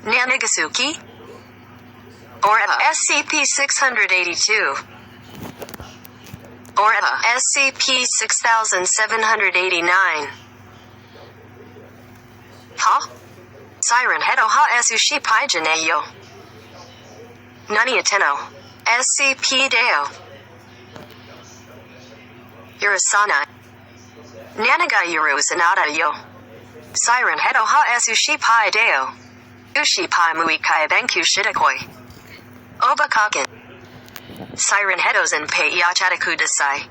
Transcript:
Nanagasuki? Oreta SCP-682. Oreta SCP-6789. Ha? Siren Hedo Ha SCP Janeyo. Nani Ateno. SCP Deo. Urasana. Nanaga Uru Sanada Yo. Siren Hedo Ha SCP Deo. Ushipai Muikai Benku Shitakoi. Obakaken. Siren Hedos and Pei Yachataku Desai.